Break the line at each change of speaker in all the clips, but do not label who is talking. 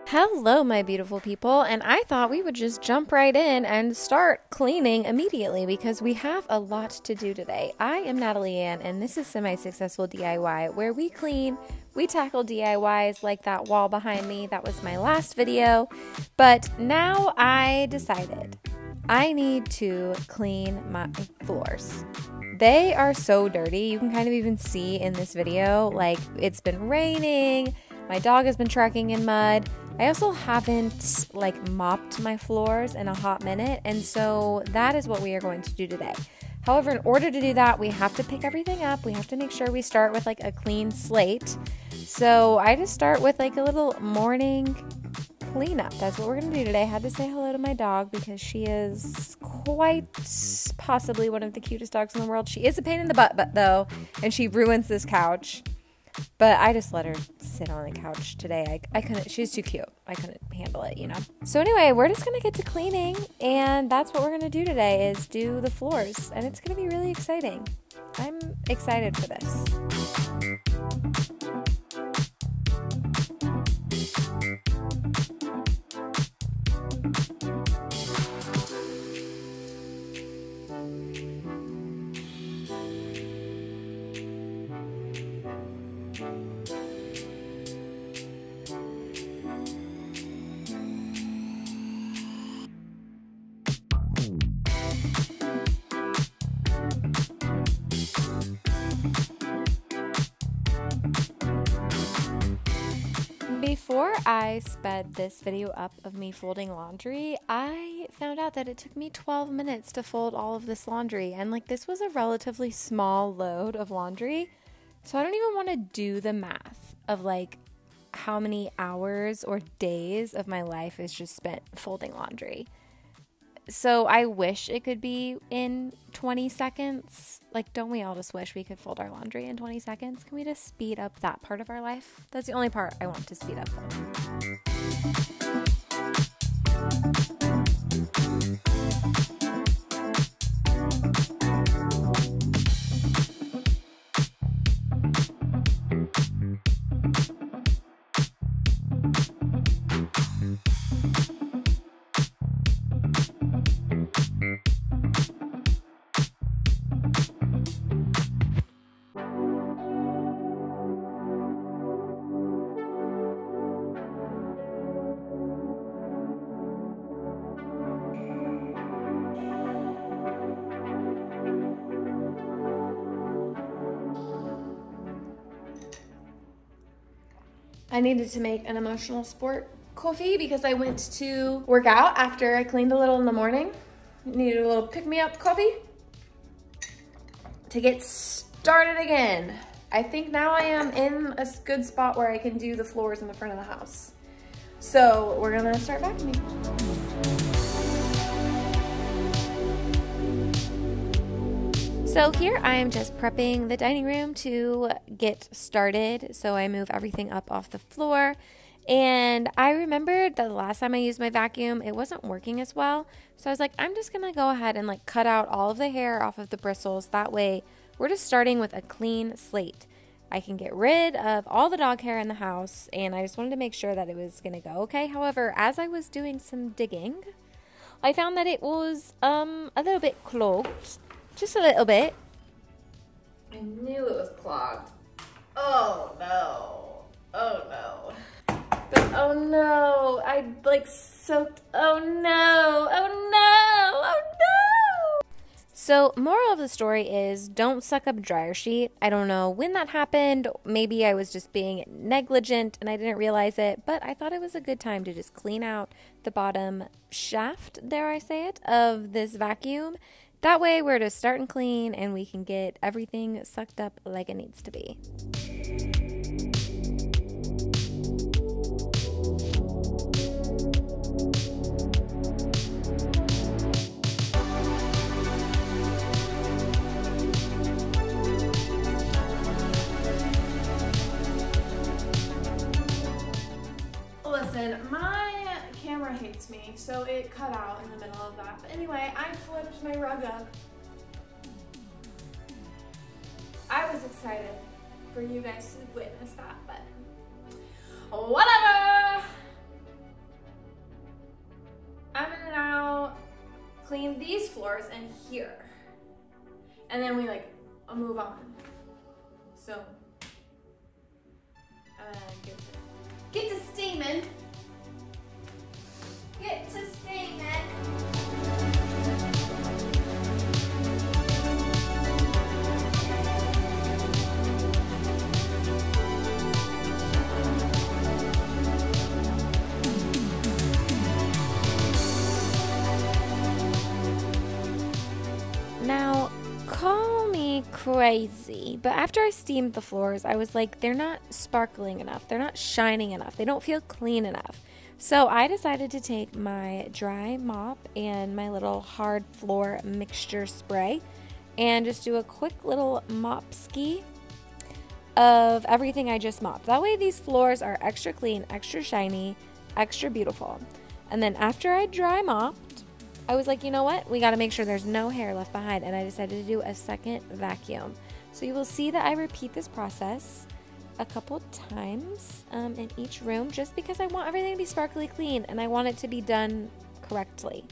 Hello, my beautiful people, and I thought we would just jump right in and start cleaning immediately because we have a lot to do today. I am Natalie Ann, and this is Semi-Successful DIY, where we clean, we tackle DIYs like that wall behind me. That was my last video, but now I decided I need to clean my floors. They are so dirty. You can kind of even see in this video, like, it's been raining, my dog has been tracking in mud. I also haven't mopped my floors in a hot minute, and so that is what we are going to do today. However, in order to do that, we have to pick everything up. We have to make sure we start with a clean slate. So I just start with a little morning cleanup. That's what we're going to do today. I had to say hello to my dog because she is quite possibly one of the cutest dogs in the world. She is a pain in the butt, though, and she ruins this couch. But I just let her sit on the couch today. I couldn't, she's too cute. I couldn't handle it, you know. So anyway, we're just going to get to cleaning, and that's what we're going to do today is do the floors. And it's going to be really exciting. I'm excited for this. Before I sped this video up of me folding laundry, I found out that it took me 12 minutes to fold all of this laundry, and this was a relatively small load of laundry, so I don't even want to do the math of how many hours or days of my life is just spent folding laundry. So I wish it could be in 20 seconds. Don't we all just wish we could fold our laundry in 20 seconds? Can we just speed up that part of our life? That's the only part I want to speed up. I needed to make an emotional sport coffee because I went to work out after I cleaned a little in the morning. Needed a little pick-me-up coffee to get started again. I think now I am in a good spot where I can do the floors in the front of the house. So we're gonna start vacuuming. So here I am just prepping the dining room to get started. So I move everything up off the floor. And I remembered that the last time I used my vacuum, it wasn't working as well. So I was like, I'm just going to go ahead and cut out all of the hair off of the bristles. That way we're just starting with a clean slate. I can get rid of all the dog hair in the house. And I just wanted to make sure that it was going to go okay. However, as I was doing some digging, I found that it was a little bit clogged. Just a little bit. I knew it was clogged. Oh no. Oh no. But oh no. I soaked. Oh no. Oh no. Oh no. So moral of the story is don't suck up a dryer sheet. I don't know when that happened. Maybe I was just being negligent and I didn't realize it. But I thought it was a good time to just clean out the bottom shaft, dare I say it, of this vacuum. That way we're just starting clean and we can get everything sucked up like it needs to be. Listen, my camera hates me, so it cut out in the middle of that. But anyway, I flipped my rug up. I was excited for you guys to witness that, but whatever. floors and here. And then we like move on. So, get to steaming. Get to steaming. Now, call me crazy, but after I steamed the floors, I was like, they're not sparkling enough. They're not shining enough. They don't feel clean enough. So I decided to take my dry mop and my little hard floor mixture spray and just do a quick little mop ski of everything I just mopped. That way these floors are extra clean, extra shiny, extra beautiful. And then after I dry mopped, I was like, you know what? We got to make sure there's no hair left behind. And I decided to do a second vacuum. So you will see that I repeat this process a couple times in each room just because I want everything to be sparkly clean and I want it to be done correctly.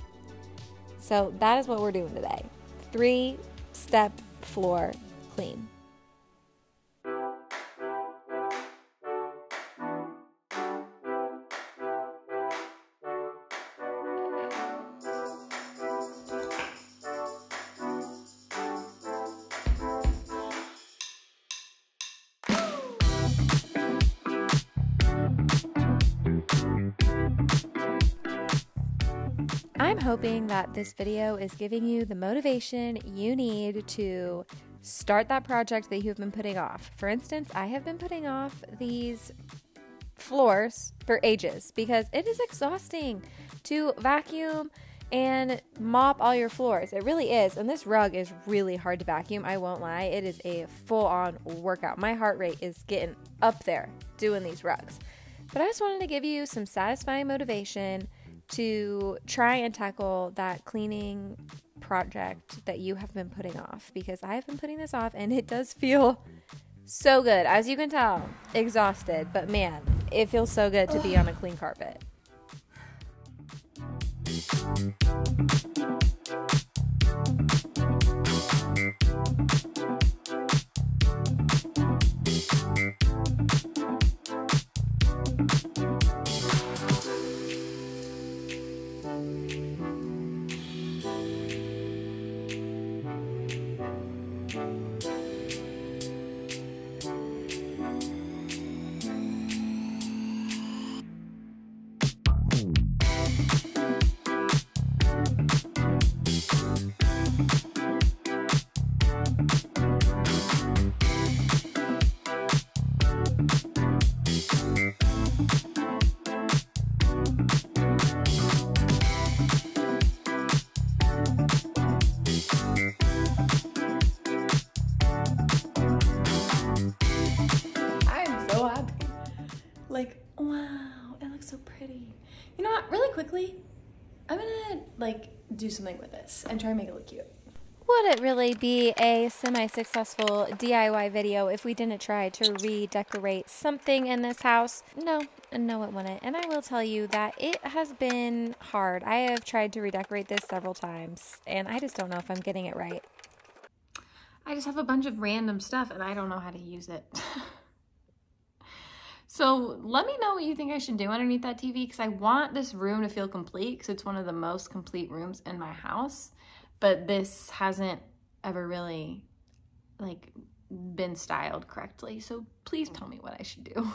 So that is what we're doing today. 3-step floor clean. I'm hoping that this video is giving you the motivation you need to start that project that you've been putting off. For instance, I have been putting off these floors for ages because it is exhausting to vacuum and mop all your floors. It really is. And this rug is really hard to vacuum. I won't lie. It is a full-on workout. My heart rate is getting up there doing these rugs. But I just wanted to give you some satisfying motivation to try and tackle that cleaning project that you have been putting off, because I have been putting this off and it does feel so good. As you can tell, exhausted, but man, it feels so good to be on a clean carpet.
Like, wow, it looks so pretty. You know what, really quickly, I'm gonna like do something with this and try and make it look cute.
Would it really be a semi-successful DIY video if we didn't try to redecorate something in this house? No, it wouldn't. And I will tell you that it has been hard. I have tried to redecorate this several times, and I just don't know if I'm getting it right.
I just have a bunch of random stuff and I don't know how to use it. So let me know what you think I should do underneath that TV, because I want this room to feel complete because it's one of the most complete rooms in my house. But this hasn't ever really like been styled correctly. So please tell me what I should do.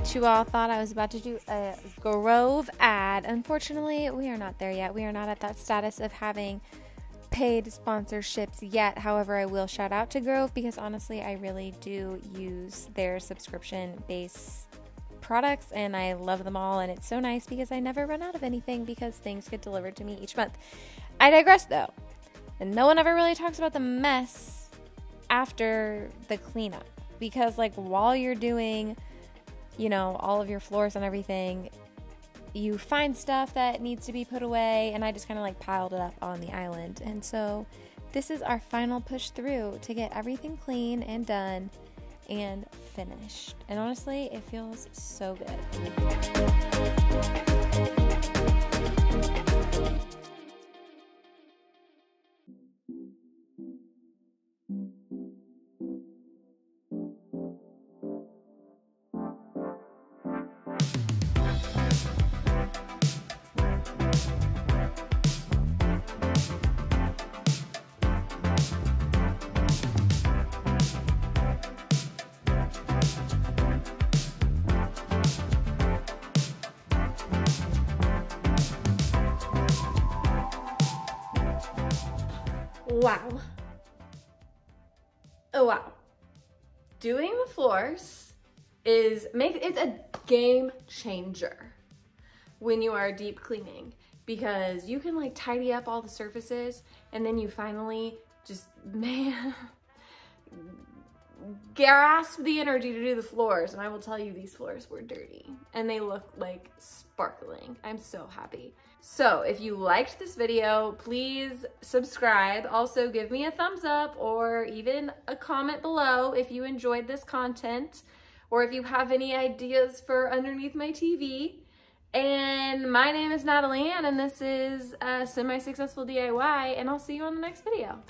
bet you all thought I was about to do a Grove ad. Unfortunately, we are not there yet. We are not at that status of having paid sponsorships yet. However, I will shout out to Grove because honestly, I really do use their subscription-based products and I love them all, and it's so nice because I never run out of anything because things get delivered to me each month. I digress though, and no one ever really talks about the mess after the cleanup, because like while you're doing, you know, all of your floors and everything, you find stuff that needs to be put away, and I just kind of like piled it up on the island. And so this is our final push through to get everything clean and done and finished. And honestly, it feels so good. Wow. Oh wow. Doing the floors it's a game changer when you are deep cleaning, because you can like tidy up all the surfaces and then you finally just, man, grasp the energy to do the floors. And I will tell you, these floors were dirty and they look like sparkling. I'm so happy. So if you liked this video, please subscribe. Also give me a thumbs up or even a comment below if you enjoyed this content or if you have any ideas for underneath my TV. And my name is Natalie Ann, and this is Semi-Successful DIY, and I'll see you on the next video.